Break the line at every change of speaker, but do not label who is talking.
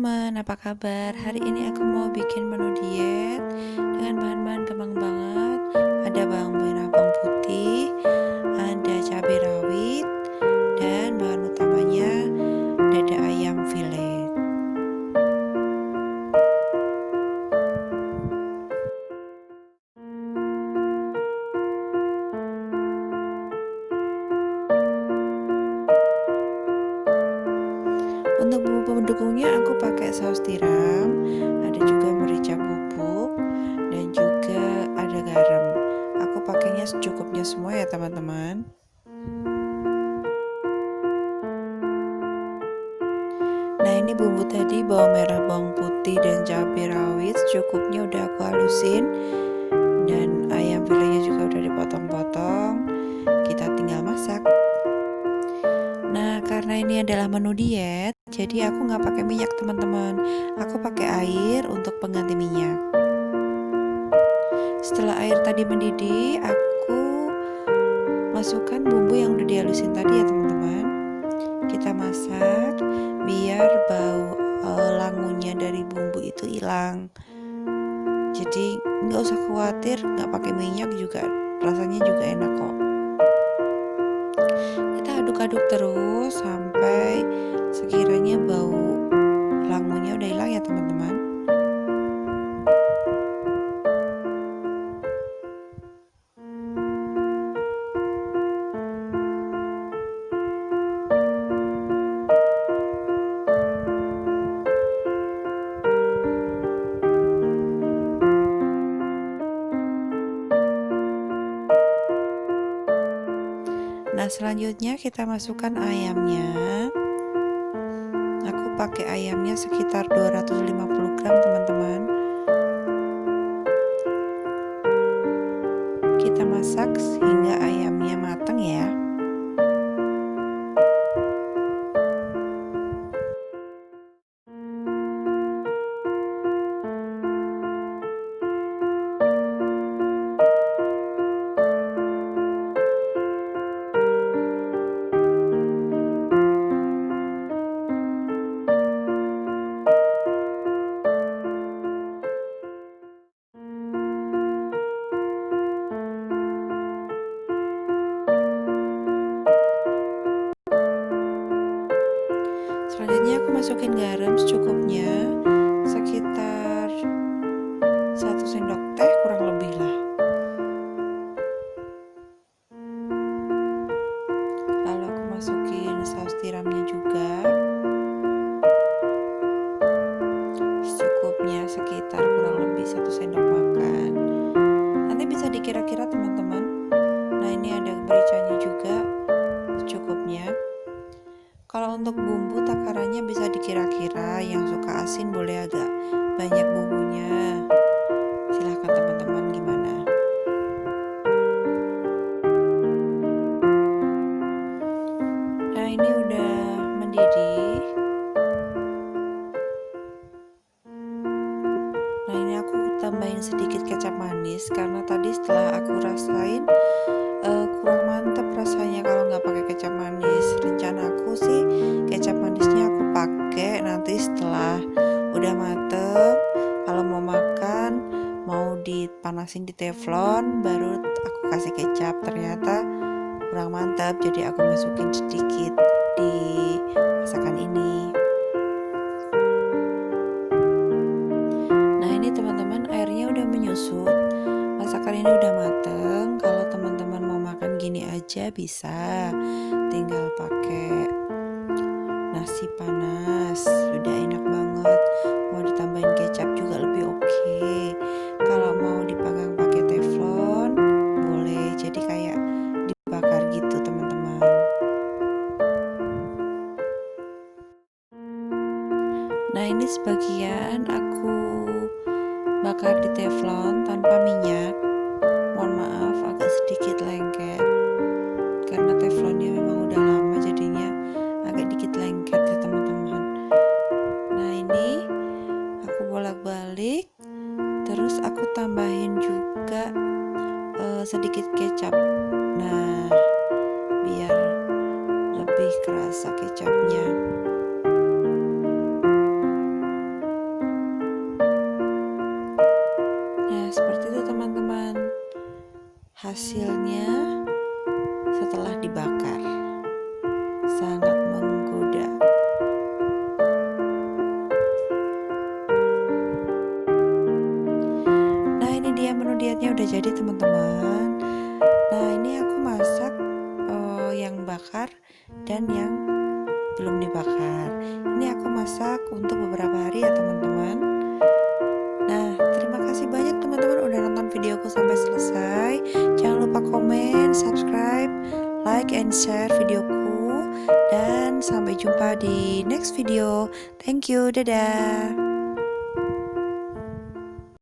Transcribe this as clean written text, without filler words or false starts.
teman, apa kabar? Hari ini aku mau bikin menu diet dengan bahan-bahan gampang banget. Ada bawang merah, bawang putih, ada cabai rawit, dan bahan utamanya dada ayam filet. Untuk bumbu pendukungnya aku pakai saus tiram, ada juga merica bubuk, dan juga ada garam. Aku pakainya secukupnya semua ya teman-teman. Nah, ini bumbu tadi, bawang merah, bawang putih, dan cabai rawit secukupnya udah aku halusin. Dan ayam filenya juga udah dipotong-potong. Kita tinggal masak. Nah, karena ini adalah menu diet, jadi aku nggak pakai minyak teman-teman. Aku pakai air untuk pengganti minyak. Setelah air tadi mendidih, aku masukkan bumbu yang udah dihalusin tadi ya teman-teman. Kita masak biar bau langunya dari bumbu itu hilang. Jadi nggak usah khawatir, nggak pakai minyak juga rasanya juga enak kok. Kita aduk-aduk terus sampai sekiranya bau langunya udah hilang ya teman-teman. Nah, selanjutnya kita masukkan ayamnya. Aku pakai ayamnya sekitar 250 gram teman-teman. Kita masak hingga ayamnya matang ya. Selanjutnya aku masukin garam secukupnya, sekitar 1 sendok teh kurang lebih lah. Lalu aku masukin saus tiramnya juga, secukupnya sekitar kurang lebih 1 sendok makan. Nanti bisa dikira-kira teman-teman. Nah, ini ada mericanya juga secukupnya. Kalau untuk bumbu takarannya bisa dikira-kira, yang suka asin boleh agak banyak bumbunya. Silahkan teman-teman gimana. Nah, ini udah mendidih. Nah, ini aku tambahin sedikit kecap manis karena tadi setelah aku rasain kurang mantep rasanya kalau nggak pakai kecap manis. Rencana aku sih kecap manisnya aku pakai nanti setelah udah mateng. Kalau mau makan, mau dipanasin di teflon, baru aku kasih kecap. Ternyata kurang mantap, jadi aku masukin sedikit di masakan ini. Nah, ini teman-teman, airnya udah menyusut. Masakan ini udah mateng. Kalau teman-teman mau makan gini aja bisa, tinggal pakai nasi panas, udah enak banget. Mau ditambahin kecap juga lebih oke. Kalau mau dipanggang pakai teflon boleh, jadi kayak dibakar gitu teman-teman. Nah, ini sebagian aku bakar di teflon tanpa minyak. Mohon maaf agak sedikit lengket karena teflonnya memang udah lama, jadinya agak dikit lengket ya teman-teman. Nah, ini aku bolak-balik, terus aku tambahin juga sedikit kecap. Nah, biar lebih kerasa kecapnya. hasilnya setelah dibakar. Sangat menggoda. Nah, ini dia menu dietnya udah jadi, teman-teman. Nah, ini aku masak yang bakar dan yang belum dibakar. Ini aku masak untuk beberapa hari ya, teman-teman. Nah, terima kasih banyak teman-teman udah nonton videoku sampai selesai. Jangan lupa komen, subscribe, like, and share videoku. Dan sampai jumpa di next video. Thank you, dadah.